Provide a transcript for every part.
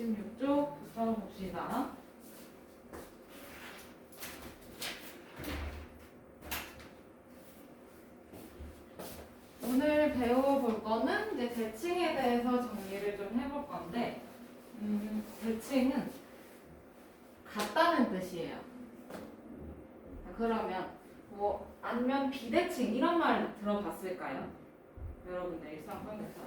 66쪽부터 봅시다. 오늘 배워볼 거는 이제 대칭에 대해서 정리를 좀 해볼 건데, 대칭은 같다는 뜻이에요. 그러면 뭐 아니면 비대칭 이런 말 들어봤을까요? 여러분들 일상 속에서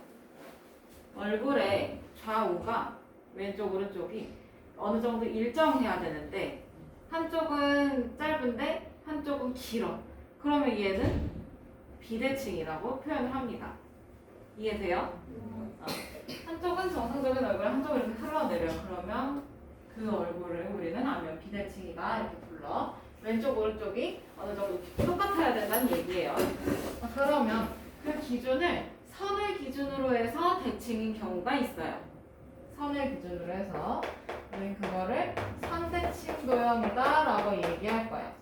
얼굴의 좌우가 왼쪽 오른쪽이 어느 정도 일정해야 되는데 한쪽은 짧은데 한쪽은 길어. 그러면 얘는 비대칭이라고 표현을 합니다. 이해돼요? 한쪽은 정상적인 얼굴, 한쪽은 이렇게 흘러내려. 그러면 그 얼굴을 우리는 안면 비대칭이다 이렇게 불러. 왼쪽 오른쪽이 어느 정도 똑같아야 된다는 얘기예요. 그러면 그 기준을 선을 기준으로 해서 대칭인 경우가 있어요. 선을 기준으로 해서 우린 그거를 선대칭 도형이다 라고 얘기할 거예요.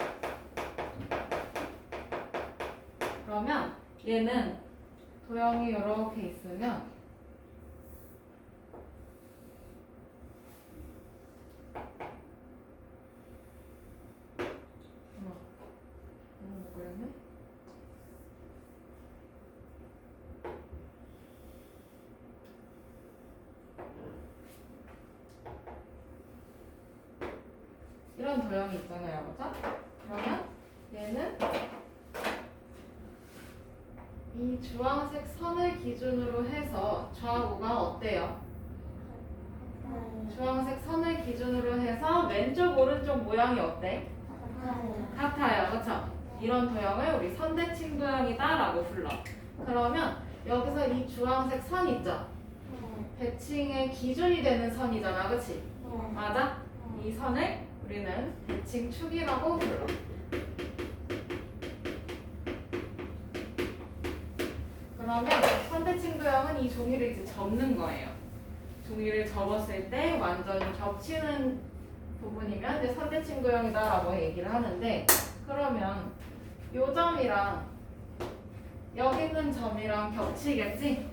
그러면 얘는 도형이 이렇게 있으면 이런 도형이 있잖아요, 그렇죠? 그러면 얘는 이 주황색 선을 기준으로 해서 좌우가 어때요? 주황색 선을 기준으로 해서 왼쪽 오른쪽 모양이 어때? 같아요, 그렇죠? 이런 도형을 우리 선대칭 도형이다 라고 불러. 그러면 여기서 이 주황색 선 있죠? 대칭의 기준이 되는 선이잖아, 그렇지? 맞아? 이 선을 우리는 대칭축이라고 불러. 그러면 선대칭 도형은 이 종이를 이제 접는 거예요. 종이를 접었을 때 완전히 겹치는 부분이면 이제 선대칭 도형이다라고 얘기를 하는데, 그러면 요 점이랑 여기 있는 점이랑 겹치겠지?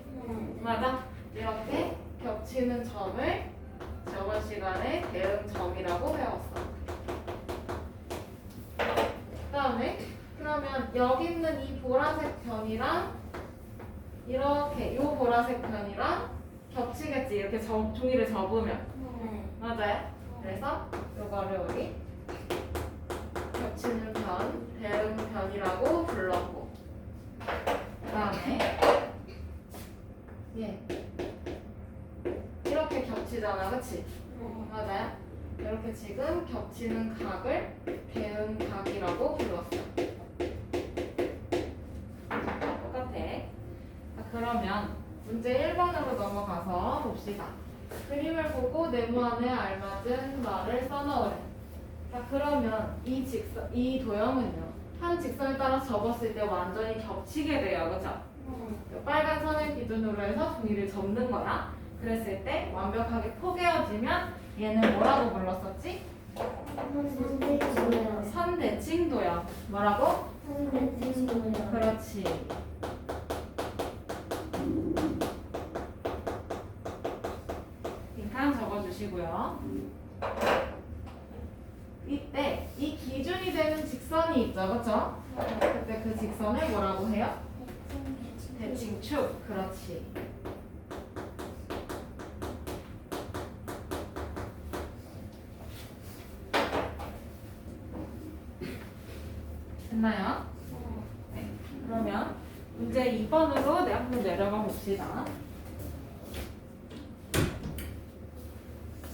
맞아? 이렇게 겹치는 점을 저번 시간에 대응점이라고 배웠어. 그 다음에 그러면 여기 있는 이 보라색 편이랑 이렇게 요 보라색 편이랑 겹치겠지? 이렇게 종이를 접으면. 맞아요? 그래서 요거를 우리 겹치는 편, 대응편이라고 불렀고, 그 다음에 이렇게 겹치잖아, 그치? 맞아요? 이렇게 지금 겹치는 각을 대응각이라고 불렀어. 똑같아. 그러면 문제 1번으로 넘어가서 봅시다. 그림을 보고 네모 안에 알맞은 말을 써넣으래. 자, 그러면 이 도형은요, 한 직선을 따라 접었을 때 완전히 겹치게 돼요, 그죠? 빨간 선을 기준으로 해서 종이를 접는 거야. 그랬을 때 완벽하게 포개어지면 얘는 뭐라고 불렀었지? 선대칭 도형. 뭐라고? 선대칭 도형. 그렇지. 빈칸 적어주시고요. 이때 이 기준이 되는 직선이 있죠, 그렇죠? 그때 그 직선을 뭐라고 해요? 대칭축. 그렇지. 됐나요? 네. 그러면 문제 2번으로 한번 내려가 봅시다.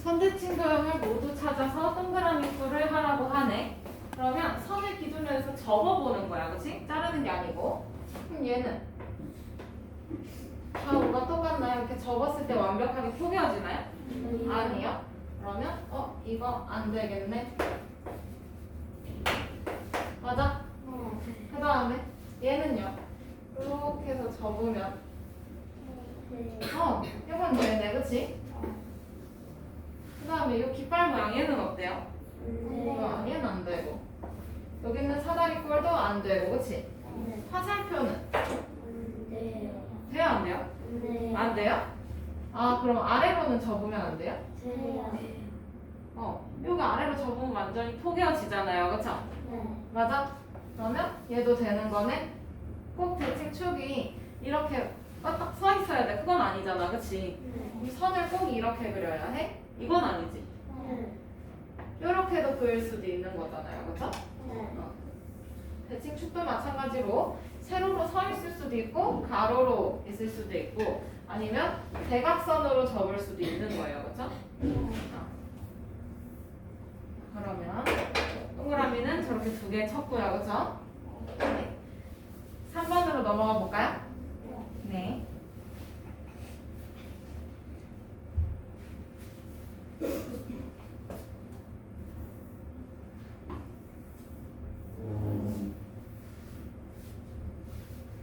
선대칭 도형을 모두 찾아서 동그라미 수를 하라고 하네. 그러면 선을 기준으로 해서 접어보는 거야, 그치? 자르는 게 아니고. 그럼 얘는 좌우가 똑같나요? 이렇게 접었을 때 완벽하게 포개어지나요? 아니요. 그러면 이거 안 되겠네. 맞아? 그 다음에 얘는요, 이렇게 해서 접으면 이건 되네, 그치? 그 다음에 이 깃발 모양 얘는 화살이꼴도 안 되고, 그치? 네. 화살표는 안 돼요. 돼요, 안 돼요? 네. 안 돼요? 아, 그럼 아래로는 접으면 안 돼요? 돼요. 여기 아래로 접으면 완전히 포개어지잖아요, 그쵸? 네. 맞아? 그러면 얘도 되는 거네? 꼭 대칭축이 이렇게 딱 서 있어야 돼. 그건 아니잖아, 그치? 네. 이 선을 꼭 이렇게 그려야 해? 이건 아니지. 네. 이렇게도 그릴 수도 있는 거잖아요, 그쵸? 네. 대칭축도 마찬가지로 세로로 서 있을 수도 있고 가로로 있을 수도 있고 아니면 대각선으로 접을 수도 있는 거예요, 그쵸? 그러면 동그라미는 저렇게 두 개 쳤고요, 그쵸? 네. 3번으로 넘어가 볼까요? 네.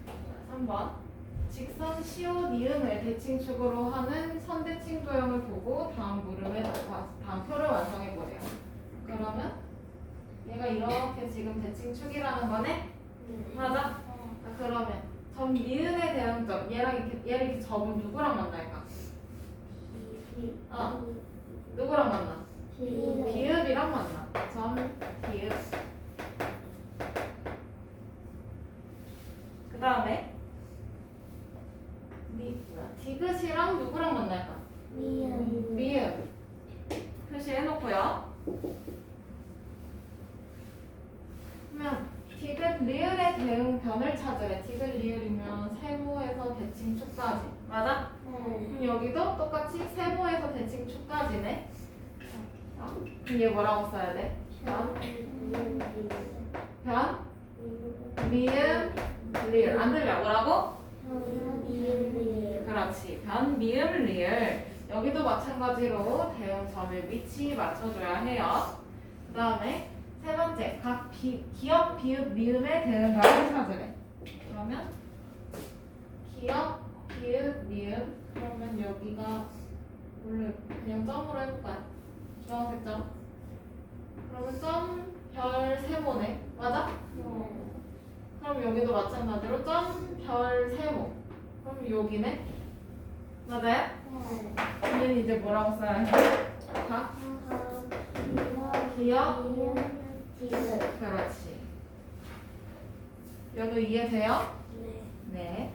자, 3번. 직선 시옷 니은을 대칭축으로 하는 선대칭 도형을 보고 다음 표를 완성해 보래요. 그러면 얘가 이렇게 지금 대칭축이라는 거네? 맞아? 그러면 점 니은의 대응점 얘를 이렇게 접으면 누구랑 만날까? 누구랑 만나? 비읍이랑 만나. 점 비읍. 그 다음에 디귿이랑 누구랑 만날까? 미음. 표시해놓고요. 그러면 디귿 리을의 대응변을 찾으래. 디귿 리을이면 세모에서 대칭축까지. 맞아? 그럼 여기도 똑같이 세모에서 대칭축까지네. 그럼 얘 뭐라고 써야 돼? 변, 미음, 리을. 안 들려? 뭐라고? 그렇지. 변, 미음, 리을. 여기도 마찬가지로 대응점을 위치 맞춰줘야 해요. 그 다음에 세 번째, 각 기역, 비읍, 미음의 대응값을 찾으래. 그러면 기역, 비읍, 미음. 그러면 여기가 원래 그냥 점으로 해볼까요? 주황색 점. 그러면 점, 별, 세모네. 맞아? 그럼 여기도 마찬가지로 점, 별, 세모. 그럼 여기네. 맞아요? 얘는 이제 뭐라고 써야 해? 각 기역. 그렇지. 여기도 이해돼요? 네.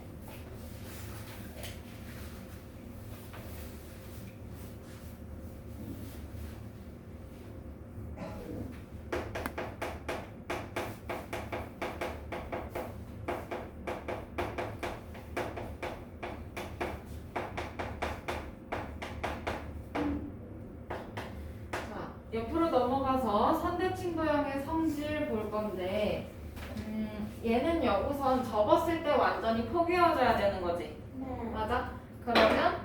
자, 옆으로 넘어가서 선대칭 도형의 성질 볼 건데 얘는요 우선 접었을 때 완전히 포개어져야 되는 거지. 맞아? 그러면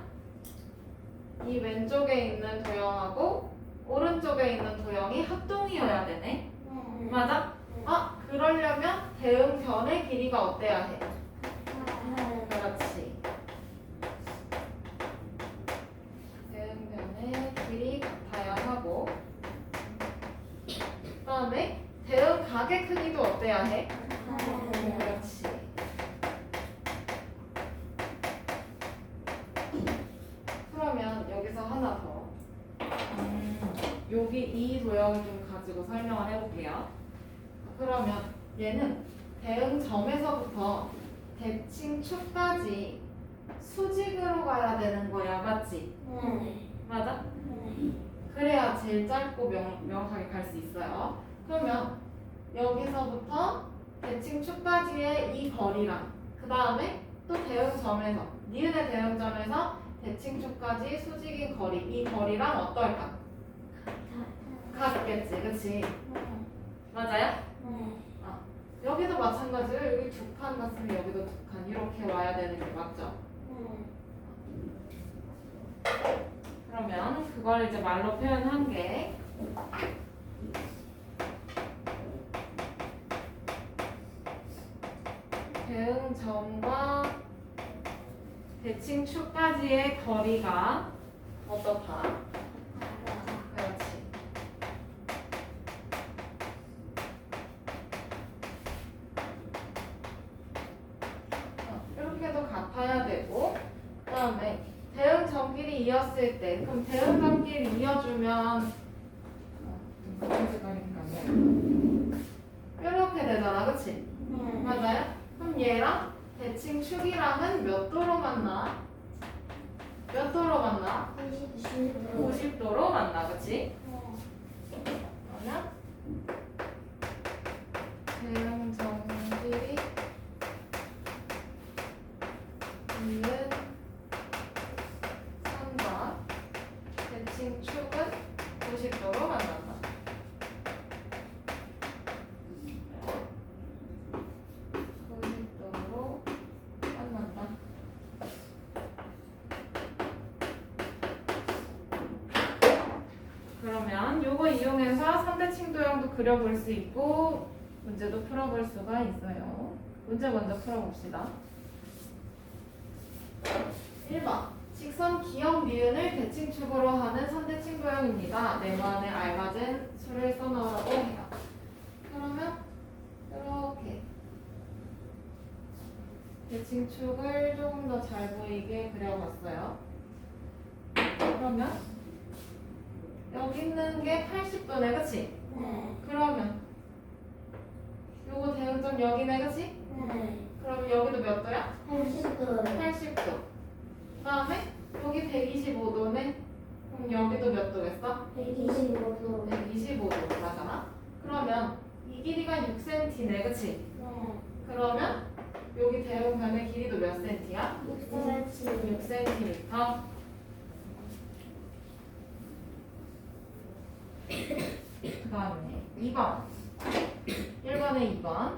이 왼쪽에 있는 도형하고 오른쪽에 있는 도형이 합동이어야 되네. 맞아? 그러려면 대응변의 길이가 어때야 해? 그렇지. 대응변의 길이 같아야 하고 그 다음에 대응각의 크기도 어때야 해? 그렇지. 그러면 여기서 하나 더. 여기 이 도형을 좀 가지고 설명을 해볼게요. 그러면 얘는 대응점에서부터 대칭축까지 수직으로 가야 되는 거야, 맞지? 맞아? 그래야 제일 짧고 명확하게 갈 수 있어요. 그러면 여기서부터 대칭축까지의 이 거리랑 그 다음에 또 대응점에서 니은의 대응점에서 대칭축까지 수직인 거리 이 거리랑 어떨까? 같겠지, 그치? 맞아요? 여기도 마찬가지로 여기 두 칸 같으면 여기도 두 칸 이렇게 와야 되는 게 맞죠? 그러면 그걸 이제 말로 표현한 게 대응점과 대칭축까지의 거리가 어떻다? 그렇지. 이었을 때 그럼 대응관계를 이어주면 이렇게 되잖아, 그치? 네. 맞아요? 그럼 얘랑 대칭 축이랑은 몇 도로 만나? 몇 도로 만나? 90도로 만나, 그치? 그러면 대응 정길이 이은 선과 대칭 축은 90도로 만난다. 그러면 요거 이용해서 3대칭 도형도 그려볼 수 있고 문제도 풀어볼 수가 있어요. 문제 먼저 풀어봅시다. 1번 직선 기역 니은을 대칭축으로 하는 3대칭 도형입니다. 네모안에 알맞은 수를 써넣으라고 해요. 그러면 이렇게 대칭축을 조금 더 잘 보이게 그려봤어요. 그러면 여기 있는 게 80도네, 그치? 네. 그러면 요거 대응점 여기네, 그치? 네. 그럼 여기도 몇 도야? 80도. 80도. 그 다음에 여기 125도네. 그럼 여기도 몇 도겠어? 125도. 125도 맞잖아? 그러면 이 길이가 6cm네, 그치? 네. 그러면 여기 대응점의 길이도 몇 cm야? 6cm. 6cm. 그 다음에 2번 1번에 2번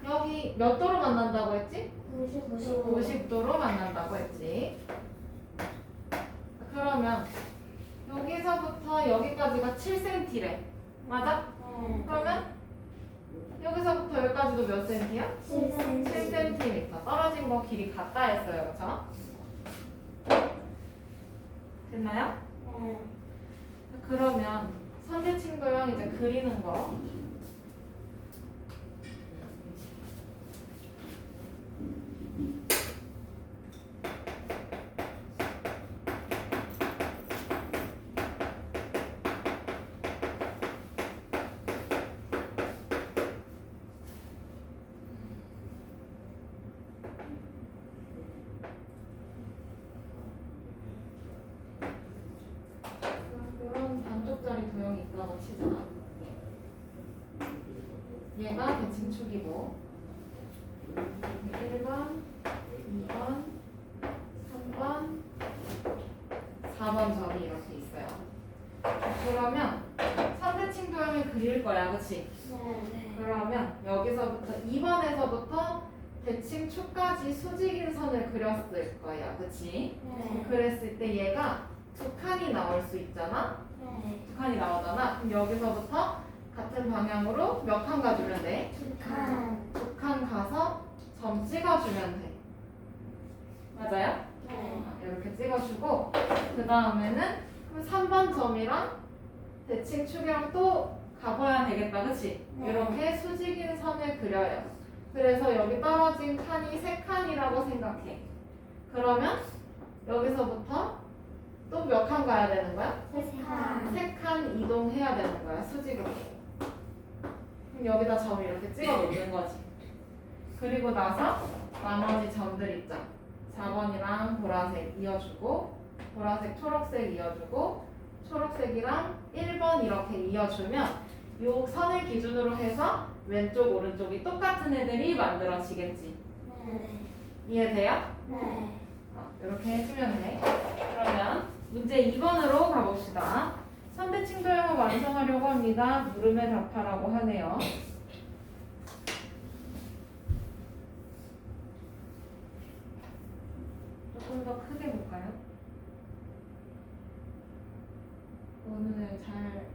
여기 몇 도로 만난다고 했지? 50도로 만난다고 했지. 그러면 여기서부터 여기까지가 7cm래. 맞아? 네. 그러면 여기서부터 여기까지도 몇 cm야? 7cm. 7cm. 떨어진 거 길이 같다 했어요. 그쵸? 됐나요? 네. 그러면 선대칭 도형 이제 그리는 거. 이런 반쪽짜리 도형이 있다고 치잖아. 얘가 대칭축이고 1번, 2번, 3번, 4번 점이 이렇게 있어요. 그러면 3대칭 도형을 그릴 거야, 그치? 네. 그러면 여기서부터 2번에서부터 대칭축까지 수직인 선을 그렸을 거야, 그치? 네. 그랬을 때 얘가 두 칸이 나올 수 있잖아? 네. 두 칸이 나오잖아? 그럼 여기서부터 같은 방향으로 몇 칸 가주면 돼? 2칸. 두 칸 가서 점 찍어주면 돼. 맞아요? 네. 이렇게 찍어주고 그 다음에는 그럼 3번 점이랑 대칭축이랑 또 가봐야 되겠다, 그치? 네. 이렇게 수직인 선을 그려요. 그래서 여기 떨어진 칸이 3칸이라고 생각해. 그러면 여기서부터 또 몇 칸 가야 되는 거야? 3칸. 3칸 이동해야 되는 거야, 수직으로. 그럼 여기다 점을 이렇게 찍어 놓는 거지. 그리고 나서 나머지 점들 있죠. 4번이랑 보라색 이어주고, 보라색, 초록색 이어주고, 초록색이랑 1번 이렇게 이어주면 요 선을 기준으로 해서 왼쪽, 오른쪽이 똑같은 애들이 만들어지겠지. 네. 이해돼요? 네. 이렇게 해주면 돼. 그러면 문제 2번으로 가봅시다. 3대칭 도형을 완성하려고 합니다. 물음에 답하라고 하네요. 조금 더 크게 볼까요? 오늘 잘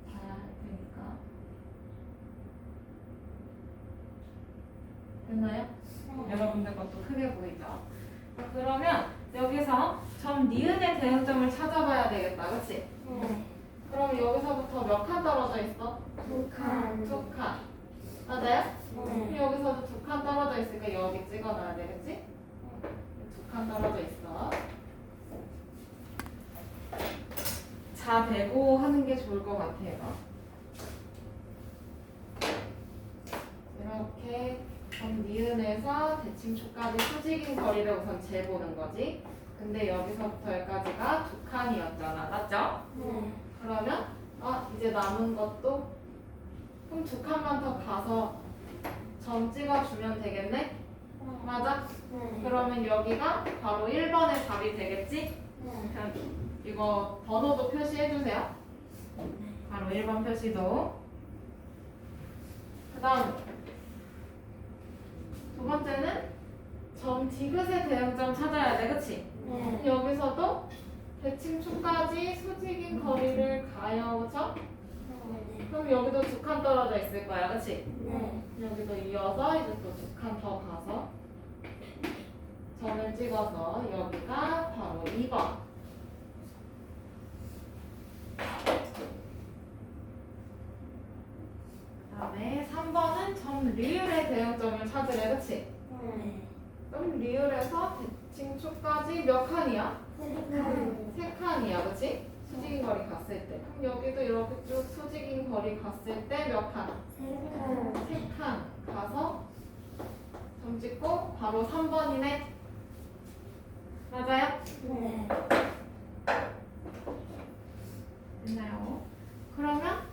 봐야 할 테니까. 됐나요? 여러분들 것도 크게 보이죠? 그러면 여기서 점 니은의 대응점을 찾아봐야 되겠다, 그치? 네. 그럼 여기서부터 몇 칸 떨어져 있어? 2칸. 2칸. 맞아요? 그럼 네. 여기서도 2칸 떨어져 있으니까 여기 찍어놔야 되겠지? 2칸 떨어져 있어. 이렇게 점 니은에서 대칭초까지 수직인 거리를 우선 재보는 거지. 근데 여기서부터 여기까지가 두 칸이었잖아, 맞죠? 네. 그러면 이제 남은 것도 그럼 두 칸만 더 가서 점 찍어주면 되겠네? 맞아? 네. 그러면 여기가 바로 1번의 답이 되겠지? 네. 그럼 이거 번호도 표시해주세요. 바로 1번 표시도. 그 다음 두 번째는 점 디귿의 대응점 찾아야 돼, 그치? 네. 여기서도 대칭초까지 수직인 거리를 가요, 그쵸? 네. 그럼 여기도 두 칸 떨어져 있을 거야, 그치? 네. 여기도 이어서 이제 또 두 칸 더 가서 점을 찍어서 여기가 바로 2번. 그 다음에 3번은 점 리을의 대응점을 찾으래, 그치? 네. 그럼 리을에서 대칭초까지 몇 칸이야? 네. 3칸이야, 그치? 수직인 거리 갔을 때. 그럼 여기도 이렇게 쭉 수직인 거리 갔을 때 몇 칸? 3칸 가서 점 찍고 바로 3번이네. 맞아요? 네. 됐나요? 그러면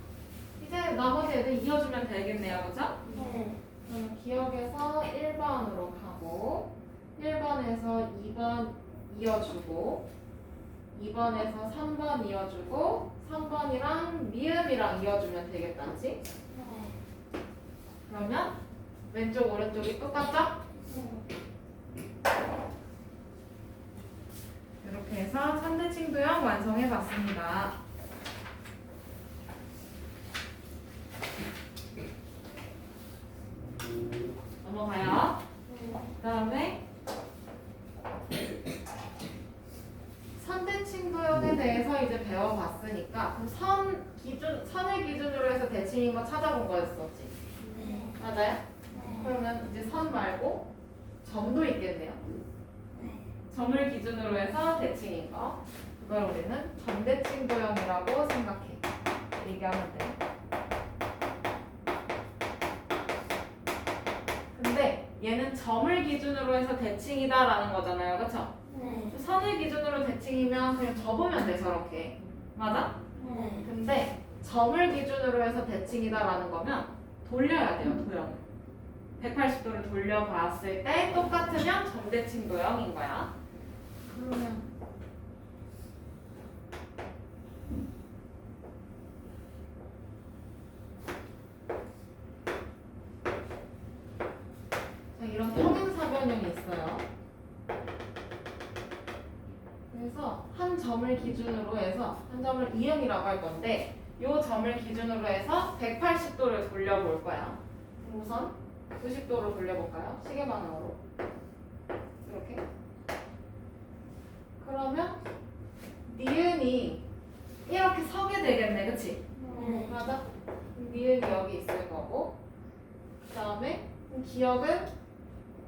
이제 나머지 애들 이어주면 되겠네요, 그죠? 네. 그럼 기억에서 1번으로 가고 1번에서 2번 이어주고 2번에서 3번 이어주고 3번이랑 미음이랑 이어주면 되겠다, 그치? 네. 그러면 왼쪽 오른쪽이 똑같죠? 이렇게 해서 선대칭 도형 완성해 봤습니다. 넘어가요. 그 다음에 선대칭 도형에 대해서 이제 배워봤으니까 그럼 선을 기준으로 해서 대칭인 거 찾아본 거였었지. 네. 맞아요? 그러면 이제 선 말고 점도 있겠네요. 점을 기준으로 해서 대칭인 거. 그걸 우리는 점대칭 도형이라고 생각해. 얘기하면 돼. 근데 얘는 점을 기준으로 해서 대칭이다라는 거잖아요. 그쵸? 네. 선을 기준으로 대칭이면 그냥 접으면 돼, 저렇게. 맞아? 네. 근데 점을 기준으로 해서 대칭이다라는 거면 돌려야 돼요, 도형을. 180도를 돌려봤을 때 똑같으면 점대칭 도형인 거야. 그러면 자, 이런 평행사변형이 있어요. 그래서 한 점을 기준으로 해서 한 점을 이응이라고 할 건데 이 점을 기준으로 해서 180도를 돌려볼 거야. 우선 90도로 돌려볼까요? 시계 방향으로 이렇게. 그러면 니은이 이렇게 서게 되겠네, 그치? 네. 맞아? 니은이 여기 있을 거고 그 다음에 기억은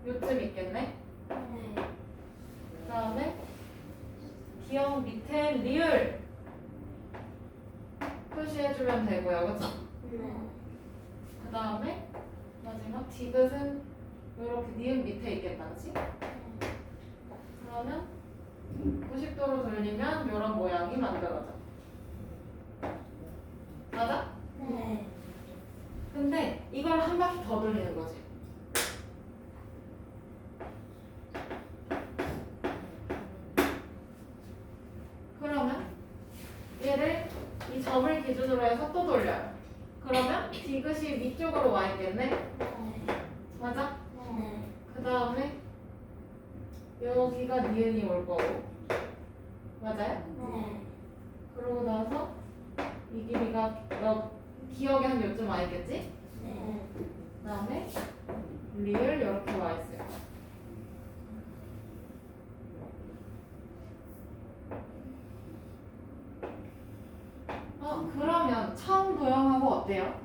요쯤 있겠네. 네. 그 다음에 기억 밑에 리을 표시해주면 되고요, 그쵸? 네. 그 다음에 마지막 디귿은 이렇게 니은 밑에 있겠다, 그치? 그러면 90도로 돌리면 이런 모양이 만들어져. 맞아? 네. 근데 이걸 한 바퀴 더 돌리는 거지. 그러면 얘를 이 점을 기준으로 해서 또 돌려요. 그러면 디귿이 위쪽으로 와 있겠네? 맞아? 네. 그 다음에 여기가 니은이 올 거고. 맞아요? 네. 그러고 나서 이 길이가 기억이 한 요쯤 와 있겠지? 네. 그 다음에 리을 이렇게 와 있어요. 그러면 처음 도형하고 어때요?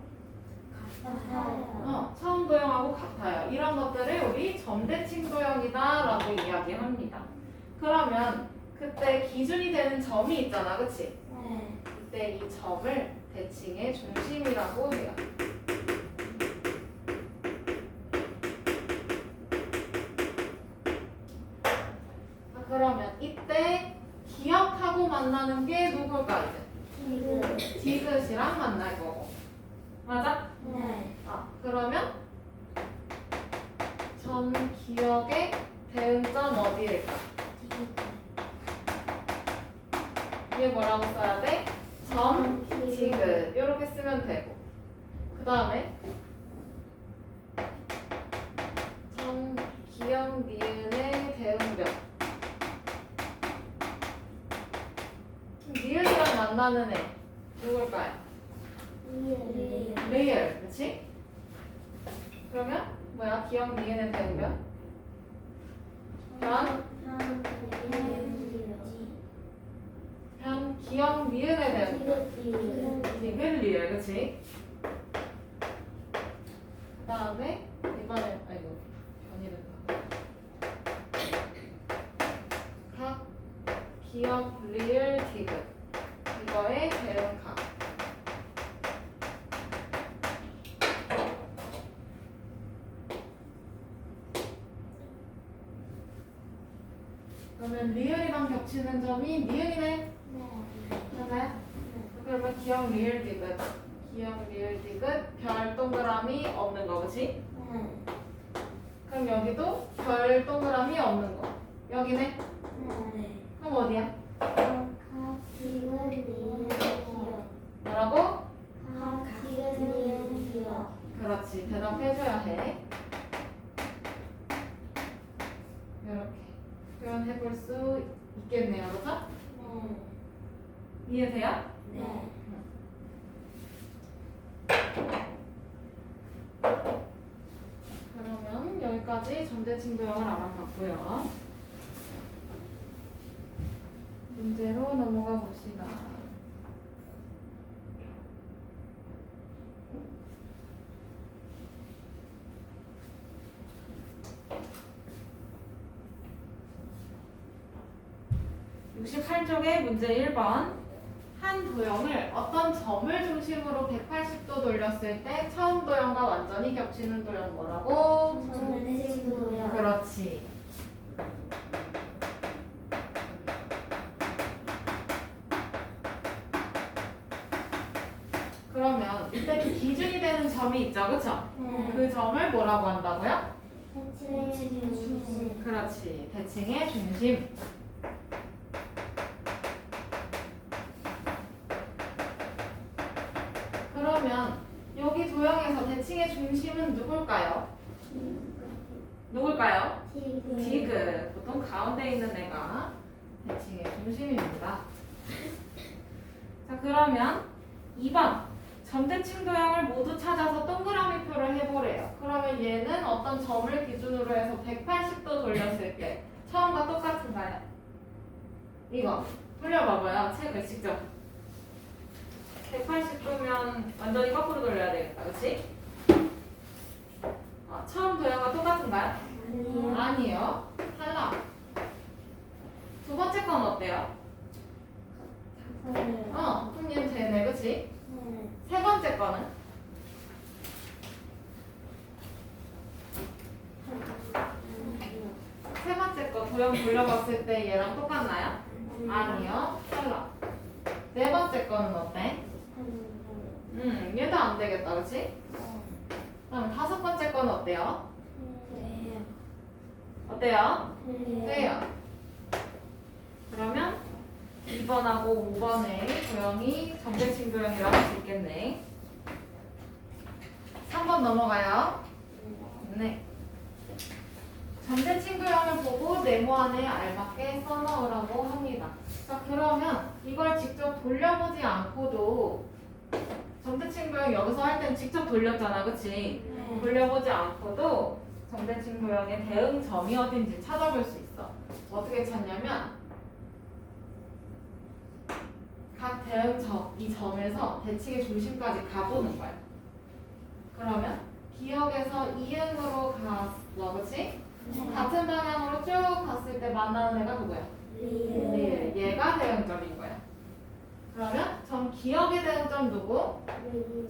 같아요. 처음 도형하고 같아요. 이런 것들을 우리 점대칭 도형이다라고 이야기합니다. 그러면 그때 기준이 되는 점이 있잖아, 그치? 네. 그때 이 점을 대칭의 중심이라고 해요. 만나는 게 누굴까 이제? 지금. 디귿이랑 만날 거고. 맞아? 네. 그러면 점 기억의 대응점 어디일까? 이게 뭐라고 써야 돼? 점 디귿 이렇게 쓰면 되고. 그 다음에 점 기억 니은의 대응변. 니은이랑 만나는 애 누굴까요? 리을, 그치? 그러면 뭐야? 기억 니은의 대응변? 변 기억 니은의 대응변. 디귿 리을, 그치? 그 다음에 이번에 아이고 변이 된다. 각 기억 리을 디귿 이거의 대응각. 그러면 리을이랑 겹치는 점이 니은이네. 맞아요? 그러면 기억 리을 디귿 기억 리을 디귿 별 동그라미 없는 거, 그치? 그럼 여기도 별 동그라미 없는 거. 여기네? 그럼 어디야? 뭐라고? 그렇지. 대답해줘야 해. 이렇게 표현해볼 수 있겠네요. 그렇죠? 이해돼요? 그러면 여기까지 점대칭 도형을 알아봤고요. 문제로 넘어가 봅시다. (68쪽의) 문제 1번. 한 도형을 어떤 점을 중심으로 180도 돌렸을 때 처음 도형과 완전히 겹치는 도형 뭐라고? 그렇지. 그러면 이때 기준이 되는 점이 있죠, 그쵸? 그 점을 뭐라고 한다고요? 그렇지. 대칭의 중심. 그러면 여기 도형에서 대칭의 중심은 누굴까요? 누굴까요? 디귿. 보통 가운데 있는 애가 대칭의 중심입니다. 자, 그러면 2번. 점대칭 도형을 모두 찾아서 동그라미표를 해보래요. 그러면 얘는 어떤 점을 기준으로 해서 180도 돌렸을 때 처음과 똑같은가요? 이거 돌려봐봐요. 책을 직접. 180도면 완전히 거꾸로 돌려야 되겠다. 그치? 처음 도형과 똑같은가요? 아니에요. 탈락. 두 번째 건 어때요? 그럼 얘는 되네. 그치? 세 번째 거는? 세 번째 거 도형 돌려봤을 때 얘랑 똑같나요? 아니요. 탈락. 네 번째 거는 어때? 얘도 안 되겠다. 그치? 그럼 다섯 번째 건 어때요? 어때요? 돼요. 그러면 2번하고 5번의 도형이 점대칭 도형이라고 할 수 있겠네. 3번 넘어가요. 네. 점대칭 도형을 보고 네모 안에 알맞게 써넣으라고 합니다. 자, 그러면 이걸 직접 돌려보지 않고도 점대칭 도형 여기서 할 땐 직접 돌렸잖아. 그치? 돌려보지 않고도 점대칭 도형의 대응점이 어딘지 찾아볼 수 있어. 어떻게 찾냐면 각 대응점, 이 점에서 대칭의 중심까지 가보는 거야. 그러면 기억에서 이응으로 갔어. 그치? 같은 방향으로 쭉 갔을 때 만나는 애가 누구야? 리을. 얘가 대응점인 거야. 그러면 점 기억의 대응점 누구?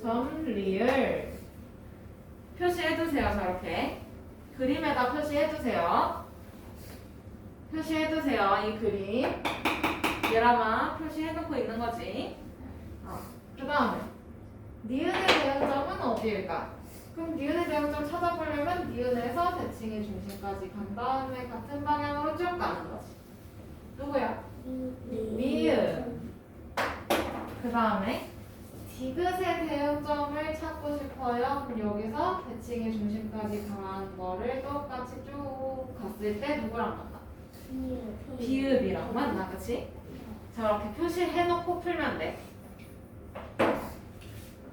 점 리을. 표시해두세요. 저렇게 그림에다 표시해두세요. 표시해두세요. 이 그림 얘라만 표시해놓고 있는 거지. 그 다음에 니은의 대응점은 어디일까? 그럼 니은의 대응점 찾아보려면 니은에서 대칭의 중심까지 간 다음에 같은 방향으로 쭉 가는 거지. 누구야? 니은. 그 다음에 디귿의 대응점을 찾고 싶어요. 그럼 여기서 대칭의 중심까지 가는 거를 똑같이 쭉 갔을 때 누구랑 만나? 비읍이랑 만나, 그치? 저렇게 표시해놓고 풀면 돼.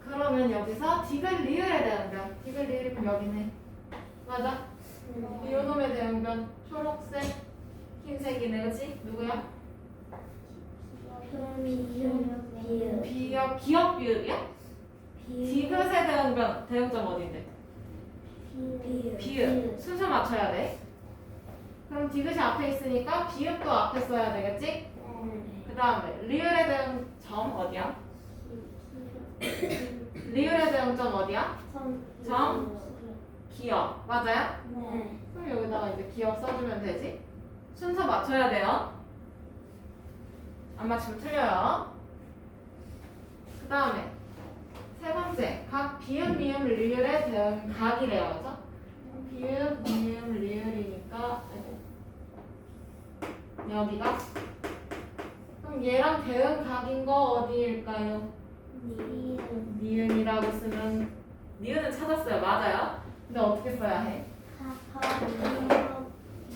그러면 여기서 디귿 리을의 대응변, 디귿 리을이면 여기네. 맞아? 요놈의 대응변 초록색, 흰색이네, 그치? 누구야? 비읍, 기역 비읍이야? 디귿의 대응변, 대응점 어딘데? 비읍. 순서 맞춰야 돼. 그럼 디귿이 앞에 있으니까 비읍도 앞에 써야 되겠지? 그 다음에 리을의 대응점 어디야? 리을의 대응점 어디야? 점? 기역. 맞아요? 그럼 여기다가 이제 기역 써주면 되지? 순서 맞춰야 돼요. 안 맞추면 틀려요. 그 다음에 세 번째, 각 비읍, 미음, 리을의 대응 각이래요. 그죠? 비읍, 미음, 리을이니까 여기가 그럼 얘랑 대응 각인 거 어디일까요? 니은이라고 쓰면 니은은 찾았어요. 맞아요. 근데 어떻게 써야 해?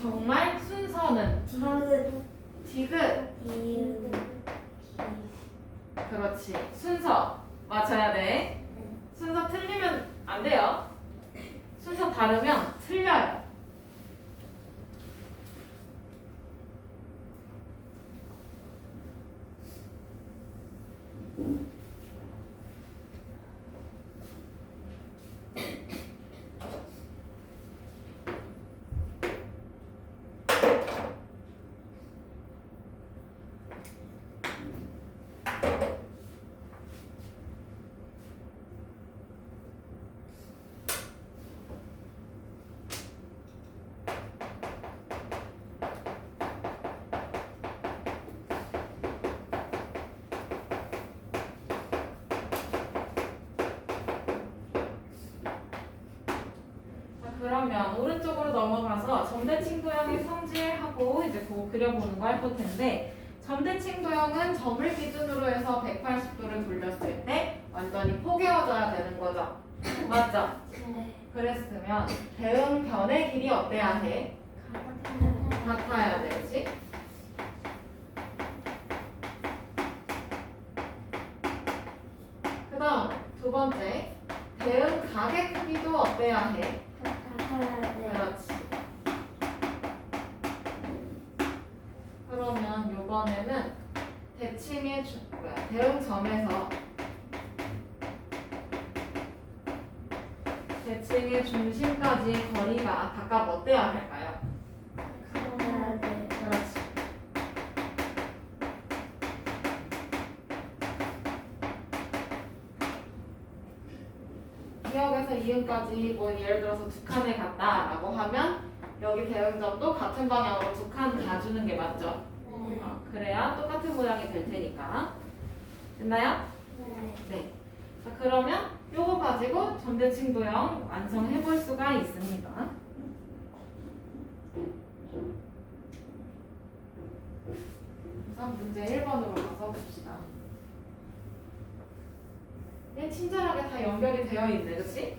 정말 순서는 디귿. 그렇지. 순서 맞춰야 돼. 순서 틀리면 안 돼요. 순서 다르면 틀려요. 그러면 오른쪽으로 넘어가서 점대칭 도형의 성질하고 이제 그거 그려보는 거 할 텐데 점대칭 도형은 점을 기준으로 해서 180도를 돌렸을 때 완전히 포개어져야 되는 거죠. 맞죠? 그랬으면 대응변의 길이 어때야 해? 같아야 되지. 그 다음 두 번째 대응 각의 크기도 어때야 해? 그렇지. 그러면 이번에는 대칭의 대응점에서 대칭의 중심까지 거리가 각각 어때야 할까요? 그렇지. 기역에서 이음까지 뭐 예를 들어서 두 칸을 갔다라고 하면 여기 대응점도 같은 방향으로 두 칸 가주는 게 맞죠? 그래야 똑같은 모양이 될 테니까. 됐나요? 네. 자, 그러면 요거 가지고 점대칭 도형 완성해 볼 수가 있습니다. 우선 문제 1번으로 가서 봅시다. 얘 친절하게 다 연결이 되어 있네, 그치?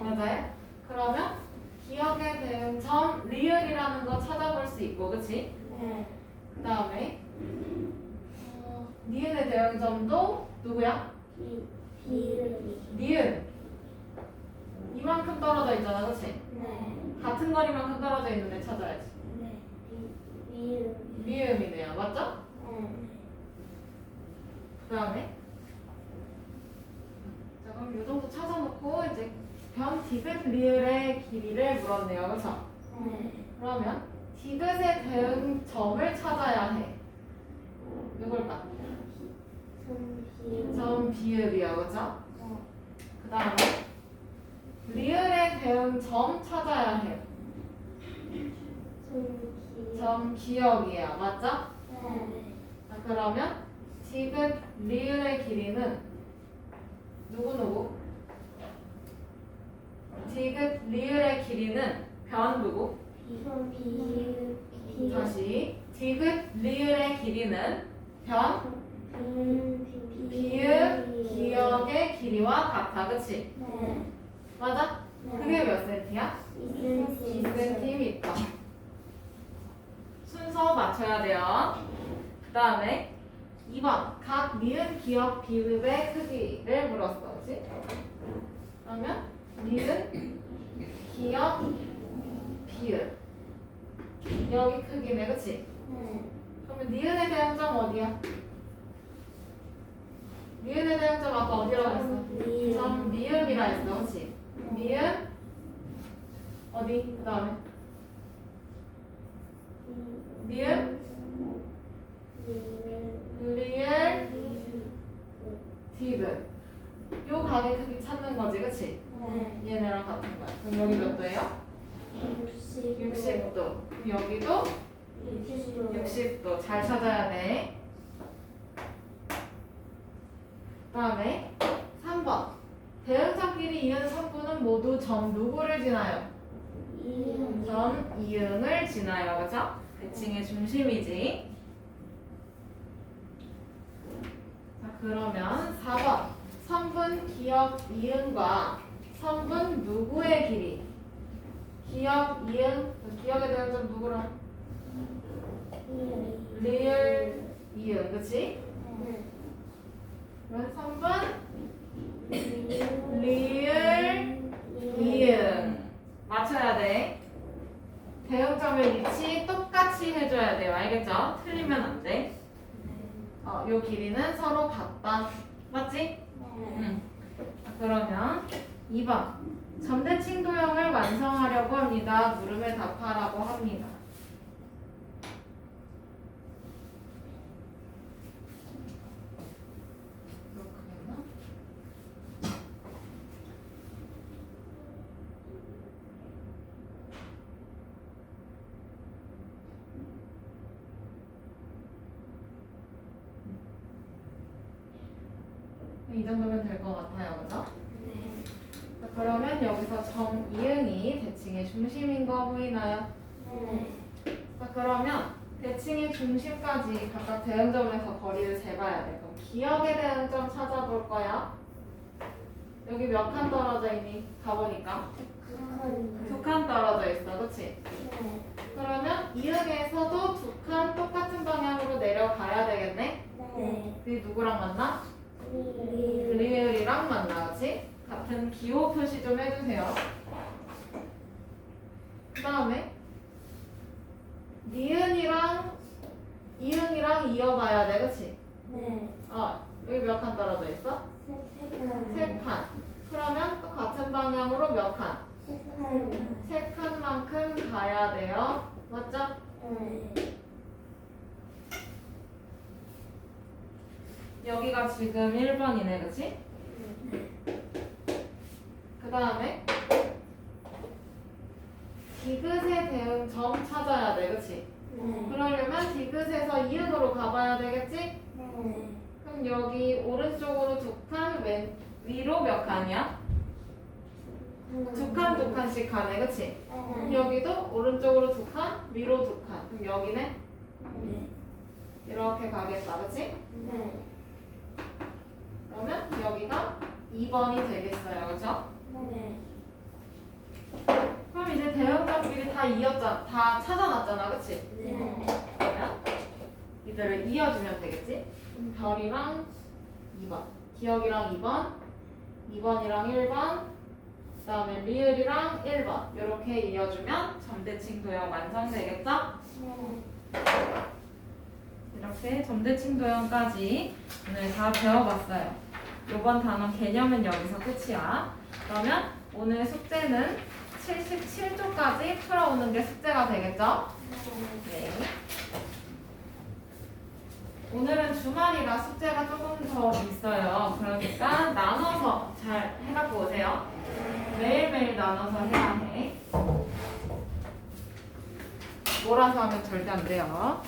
맞아요? 그러면 기역의 대응점 리을이라는 거 찾아볼 수 있고, 그치? 그 다음에 니은의 대응점도 누구야? 니은. 이만큼 떨어져 있잖아, 그치? 같은 거리만큼 떨어져 있는 애 찾아야지. 미음이네요, 맞죠? 그 다음에 자, 그럼 요 정도 찾아놓고 이제 변 디귿 리을의 길이를 물었네요, 그쵸? 그러면 디귿의 대응점을 찾아야 해. 누굴까? 점 비읍이요, 그죠? 그 다음에 리을의 대응점 찾아야 해요. 점 기역이에요, 맞죠? 그러면 디귿 리을의 길이는 누구? 디귿 리을의 길이는 변 누구? 다시 디귿 리을의 길이는 변 비읍 기역의 길이와 같아. 그치? 맞아? 그게 몇 센티야? 2cm. 순서 맞춰야 돼요. 그 다음에 2번 각 니은 기역 비읍의 크기를 물었어. 그치? 그러면 니은 기역 비읍 여기 크기네. 그치? 그러면 니은에 대한 점 어디야? 니은에 대한 점 아까 어디라고 했어? 점 미음이라 했어. 그치? 미음 어디? 그 다음에 미음 리을 디귿 요 각의 크기 찾는 거지. 그치? 얘네랑 같은 거야. 그럼 여기 몇 도예요? 60도. 그럼 여기도 60도. 잘 찾아야 돼. 그 다음에 3번 대응점끼리 이은 선분은 모두 점 누구를 지나요? 점 이응을 지나요. 그죠? 대칭의 중심이지. 자, 그러면 4번 선분 기역 이응과 선분 누구의 길이? 기역 이응 기역에 대한 점 누구랑? 리을 이응. 그치? 그러면 3번 리을 이응 맞춰야 돼. 대응점의 위치 똑같이 해줘야 돼요. 알겠죠? 틀리면 안 돼. 요 길이는 서로 같다. 맞지? 응. 그러면 2번 점대칭 도형을 완성하려고 합니다. 물음에 답하라고 합니다. 이 정도면 될 것 같아요. 그죠? 자, 그러면 여기서 점 이응이 대칭의 중심인 거 보이나요? 자, 그러면 대칭의 중심까지 각각 대응점에서 거리를 재봐야 돼. 그럼 기역의 대응점 찾아볼 거야. 여기 몇 칸 떨어져 있니? 가보니까 2칸 떨어져 있어. 그치? 그러면 이응에서도 2칸 똑같은 방향으로 내려가야 되겠네? 그게 누구랑 만나? 리을이랑 만나. 그치? 같은 기호 표시 좀 해주세요. 그 다음에 니은이랑 이응이랑 이어봐야 돼. 그치? 여기 몇 칸 떨어져 있어? 3칸. 그러면 또 같은 방향으로 몇 칸? 3칸만큼 가야 돼요. 맞죠? 여기가 지금 1번이네. 그치? 그 다음에 디귿의 대응점 찾아야 돼. 그치? 그러려면 디귿에서 이응으로 가봐야 되겠지? 그럼 여기 오른쪽으로 2칸, 위로 몇 칸이야? 2칸씩 가네. 그치? 그럼 여기도 오른쪽으로 2칸, 위로 2칸. 그럼 여기는 이렇게 가겠다. 그치? 그러면 여기가 2번이 되겠어요. 그죠? 그럼 이제 대응점끼리 다 이었잖아. 다 찾아놨잖아. 그치? 그러면 이들을 이어주면 되겠지? 별이랑 2번, 기억이랑 2번, 2번이랑 1번, 그 다음에 리을이랑 1번 이렇게 이어주면 점대칭 도형 완성되겠죠? 이렇게 점대칭 도형까지 오늘 다 배워봤어요. 이번 단원 개념은 여기서 끝이야. 그러면 오늘 숙제는 77조까지 풀어오는 게 숙제가 되겠죠? 네. 오늘은 주말이라 숙제가 조금 더 있어요. 그러니까 나눠서 잘 해갖고 오세요. 매일매일 나눠서 해야 해. 몰아서 하면 절대 안 돼요.